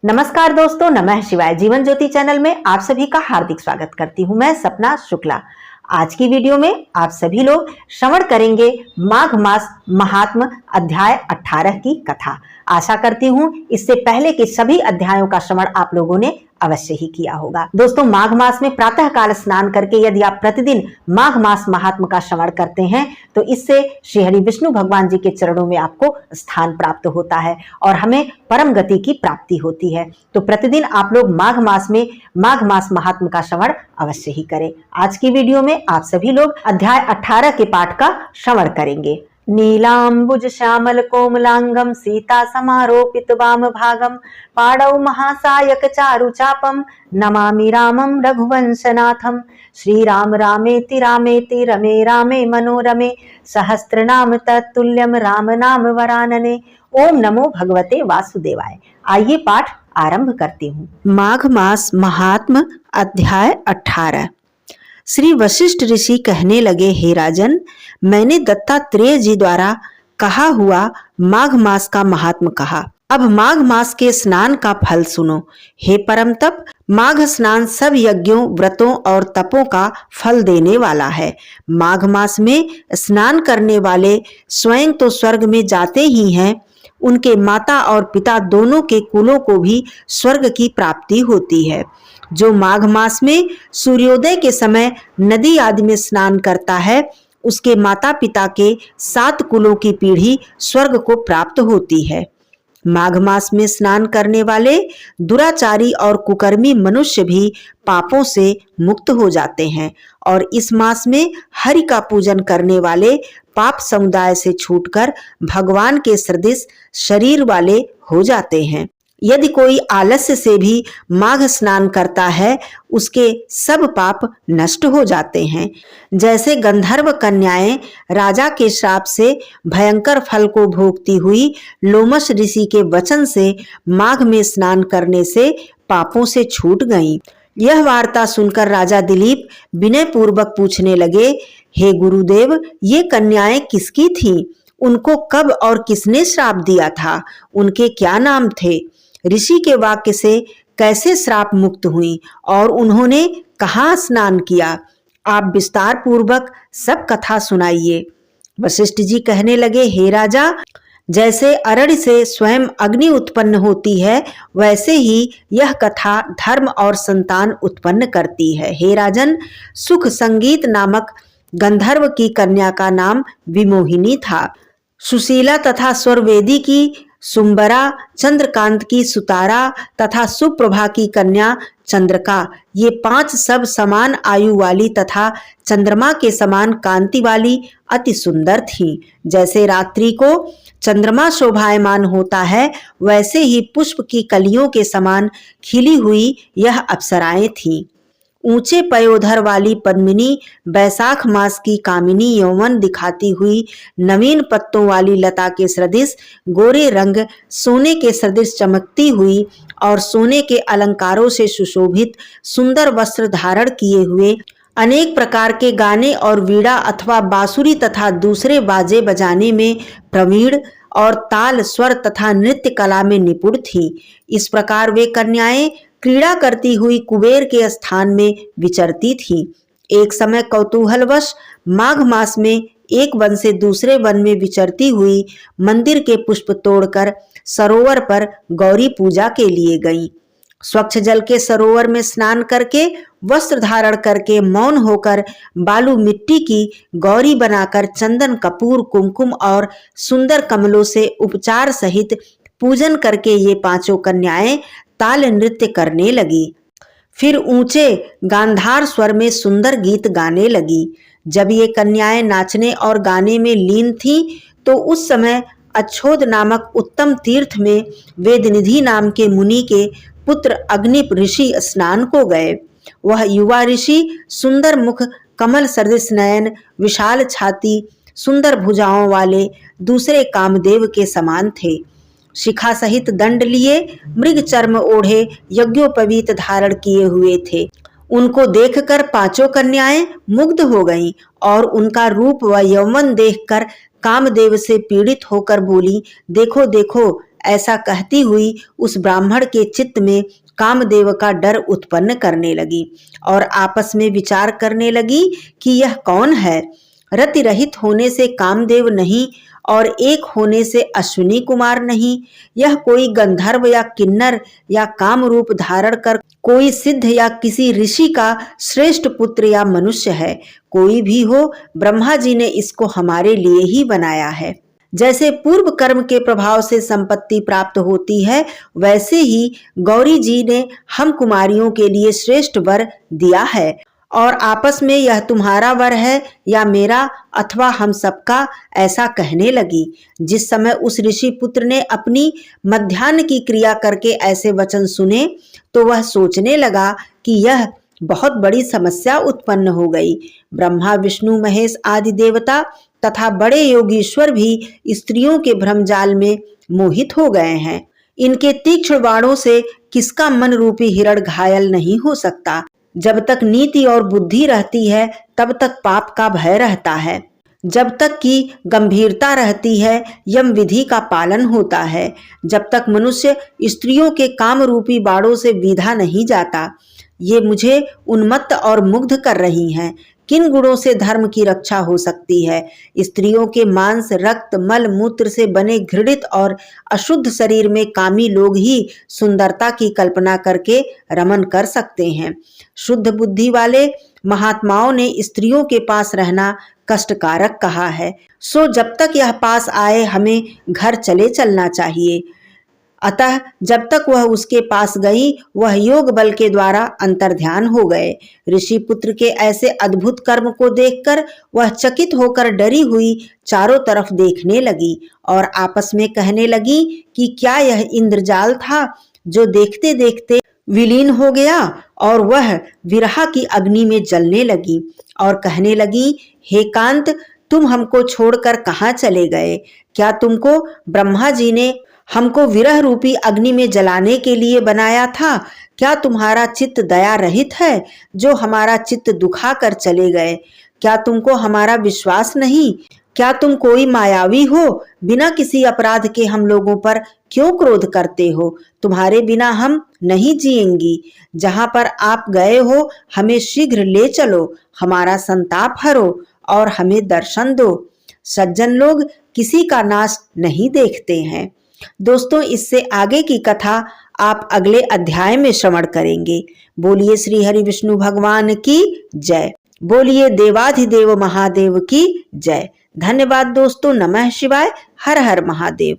नमस्कार दोस्तों, नमः शिवाय। जीवन ज्योति चैनल में आप सभी का हार्दिक स्वागत करती हूं मैं सपना शुक्ला। आज की वीडियो में आप सभी लोग श्रवण करेंगे माघ मास महात्म अध्याय 18 की कथा। आशा करती हूं इससे पहले के सभी अध्यायों का श्रवण आप लोगों ने अवश्य ही किया होगा। दोस्तों, माघ मास में प्रातः काल स्नान करके यदि आप प्रतिदिन माघ मास महात्म का श्रवण करते हैं तो इससे श्री हरि विष्णु भगवान जी के चरणों में आपको स्थान प्राप्त होता है और हमें परम गति की प्राप्ति होती है। तो प्रतिदिन आप लोग माघ मास में माघ मास महात्म का श्रवण अवश्य ही करें। आज की वीडियो में आप सभी लोग अध्याय 18 के पाठ का श्रवण करेंगे। नीलांबुज श्यामल कोमलांगम सीता समारोपित वाम भागम पाड़ौ महासायक चारु चापम नमामि रामम रघुवंशनाथम। श्री राम रामेति रामेति रमे रामे मनोरमे सहस्त्रनाम तत्तुल्यम राम नाम वरानने। ओम नमो भगवते वासुदेवाय। आइए पाठ आरंभ करती हूँ। माघ मास महात्म अध्याय 18। श्री वशिष्ठ ऋषि कहने लगे, हे राजन, मैंने दत्तात्रेय जी द्वारा कहा हुआ माघ मास का महात्म कहा। अब माघ मास के स्नान का फल सुनो। हे परम तप, माघ स्नान सब यज्ञों, व्रतों और तपों का फल देने वाला है। माघ मास में स्नान करने वाले स्वयं तो स्वर्ग में जाते ही हैं, उनके माता और पिता दोनों के कुलों को भी स्वर्ग की प्राप्ति होती है। जो माघ मास में सूर्योदय के समय नदी आदि में स्नान करता है, उसके माता पिता के 7 कुलों की पीढ़ी स्वर्ग को प्राप्त होती है। माघ मास में स्नान करने वाले दुराचारी और कुकर्मी मनुष्य भी पापों से मुक्त हो जाते हैं और इस मास में हरि का पूजन करने वाले पाप समुदाय से छूटकर भगवान के सदृश शरीर वाले हो जाते हैं। यदि कोई आलस्य से भी माघ स्नान करता है, उसके सब पाप नष्ट हो जाते हैं। जैसे गंधर्व कन्याएं राजा के श्राप से भयंकर फल को भोगती हुई लोमश ऋषि के वचन से माघ में स्नान करने से पापों से छूट गईं। यह वार्ता सुनकर राजा दिलीप विनय पूर्वक पूछने लगे, हे गुरुदेव, ये कन्याएं किसकी थीं? उनको कब और किसने श्राप दिया था? उनके क्या नाम थे? ऋषि के वाक्य से कैसे श्राप मुक्त हुई और उन्होंने कहाँ स्नान किया? आप विस्तार पूर्वक सब कथा सुनाइए। वशिष्ठ जी कहने लगे, हे राजा, जैसे अरण्य से स्वयं अग्नि उत्पन्न होती है, वैसे ही यह कथा धर्म और संतान उत्पन्न करती है। हे राजन, सुख संगीत नामक गंधर्व की कन्या का नाम विमोहिनी था। सुशीला तथा स्वरवेदी की सुंबरा, चंद्रकांत की सुतारा तथा सुप्रभा की कन्या चंद्रका, ये 5 सब समान आयु वाली तथा चंद्रमा के समान कांति वाली अति सुंदर थीं। जैसे रात्रि को चंद्रमा शोभायमान होता है, वैसे ही पुष्प की कलियों के समान खिली हुई यह अप्सराएं थीं। ऊंचे पयोधर वाली पद्मिनी, बैसाख मास की कामिनी, यौवन दिखाती हुई नवीन पत्तों वाली लता के सदृश गोरे रंग, सोने के सदृश चमकती हुई और सोने के अलंकारों से सुशोभित सुंदर वस्त्र धारण किए हुए, अनेक प्रकार के गाने और वीणा अथवा बांसुरी तथा दूसरे बाजे बजाने में प्रवीण और ताल, स्वर तथा नृत्य कला में निपुण थी। इस प्रकार वे कन्याएं क्रीड़ा करती हुई कुबेर के स्थान में विचरती थी। एक समय कौतूहलवश माघ मास में एक वन से दूसरे वन में विचरती हुई मंदिर के पुष्प तोड़कर सरोवर पर गौरी पूजा के लिए गईं। स्वच्छ जल के सरोवर में स्नान करके, वस्त्र धारण करके, मौन होकर, बालू मिट्टी की गौरी बनाकर, चंदन, कपूर, कुमकुम और सुंदर कमलों से उपचार सहित पूजन करके ये 5 कन्याएं ताल नृत्य करने लगी। फिर ऊंचे गांधार स्वर में सुंदर गीत गाने लगी। जब ये कन्याएं नाचने और गाने में लीन थीं, तो उस समय अच्छोद नामक उत्तम तीर्थ में वेदनिधि नाम के मुनि के पुत्र अग्निप ऋषि स्नान को गए। वह युवा ऋषि सुंदर मुख, कमल सदृश नयन, विशाल छाती, सुंदर भुजाओं वाले दूसरे कामदेव के समान थे। शिखा सहित दंड लिए, मृग चर्म ओढ़े, यज्ञोपवीत धारण किए हुए थे। उनको देखकर 5 कन्याएं मुग्ध हो गईं और उनका रूप व यौवन देखकर कामदेव से पीड़ित होकर बोली, देखो देखो, ऐसा कहती हुई उस ब्राह्मण के चित्त में कामदेव का डर उत्पन्न करने लगी और आपस में विचार करने लगी कि यह कौन है। रति रहित होने से कामदेव नहीं और एक होने से अश्विनी कुमार नहीं, यह कोई गंधर्व या किन्नर या काम रूप धारण कर कोई सिद्ध या किसी ऋषि का श्रेष्ठ पुत्र या मनुष्य है। कोई भी हो, ब्रह्मा जी ने इसको हमारे लिए ही बनाया है। जैसे पूर्व कर्म के प्रभाव से संपत्ति प्राप्त होती है, वैसे ही गौरी जी ने हम कुमारियों के लिए श्रेष्ठ वर दिया है और आपस में यह तुम्हारा वर है या मेरा अथवा हम सबका, ऐसा कहने लगी। जिस समय उस ऋषि पुत्र ने अपनी मध्याह्न की क्रिया करके ऐसे वचन सुने तो वह सोचने लगा कि यह बहुत बड़ी समस्या उत्पन्न हो गई। ब्रह्मा विष्णु महेश आदि देवता तथा बड़े योगीश्वर भी स्त्रियों के भ्रमजाल में मोहित हो गए हैं। इनके तीक्ष्ण बाणों से किसका मन रूपी हिरण घायल नहीं हो सकता। जब तक नीति और बुद्धि रहती है तब तक पाप का भय रहता है। जब तक की गंभीरता रहती है यम विधि का पालन होता है। जब तक मनुष्य स्त्रियों के काम रूपी बाणों से विधा नहीं जाता। ये मुझे उन्मत्त और मुग्ध कर रही हैं। किन गुणों से धर्म की रक्षा हो सकती है? स्त्रियों के मांस, रक्त, मल मूत्र से बने घृणित और अशुद्ध शरीर में कामी लोग ही सुंदरता की कल्पना करके रमन कर सकते हैं। शुद्ध बुद्धि वाले महात्माओं ने स्त्रियों के पास रहना कष्टकारक कहा है। सो जब तक यह पास आए हमें घर चले चलना चाहिए। अतः जब तक वह उसके पास गई, वह योग बल के द्वारा अंतर्ध्यान हो गए। ऋषि पुत्र के ऐसे अद्भुत कर्म को देखकर वह चकित होकर डरी हुई चारों तरफ देखने लगी और आपस में कहने लगी कि क्या यह इंद्रजाल था जो देखते देखते विलीन हो गया। और वह विरह की अग्नि में जलने लगी और कहने लगी, हे कांत, तुम हमको छोड़कर कहाँ चले गए? क्या तुमको ब्रह्मा जी ने हमको विरह रूपी अग्नि में जलाने के लिए बनाया था? क्या तुम्हारा चित्त दया रहित है जो हमारा चित्त दुखा कर चले गए? क्या तुमको हमारा विश्वास नहीं? क्या तुम कोई मायावी हो? बिना किसी अपराध के हम लोगों पर क्यों क्रोध करते हो? तुम्हारे बिना हम नहीं जिएंगी। जहां पर आप गए हो हमें शीघ्र ले चलो, हमारा संताप हरो और हमें दर्शन दो। सज्जन लोग किसी का नाश नहीं देखते हैं। दोस्तों, इससे आगे की कथा आप अगले अध्याय में श्रवण करेंगे। बोलिए श्री हरि विष्णु भगवान की जय। बोलिए देवाधिदेव महादेव की जय। धन्यवाद दोस्तों। नमः शिवाय। हर हर महादेव।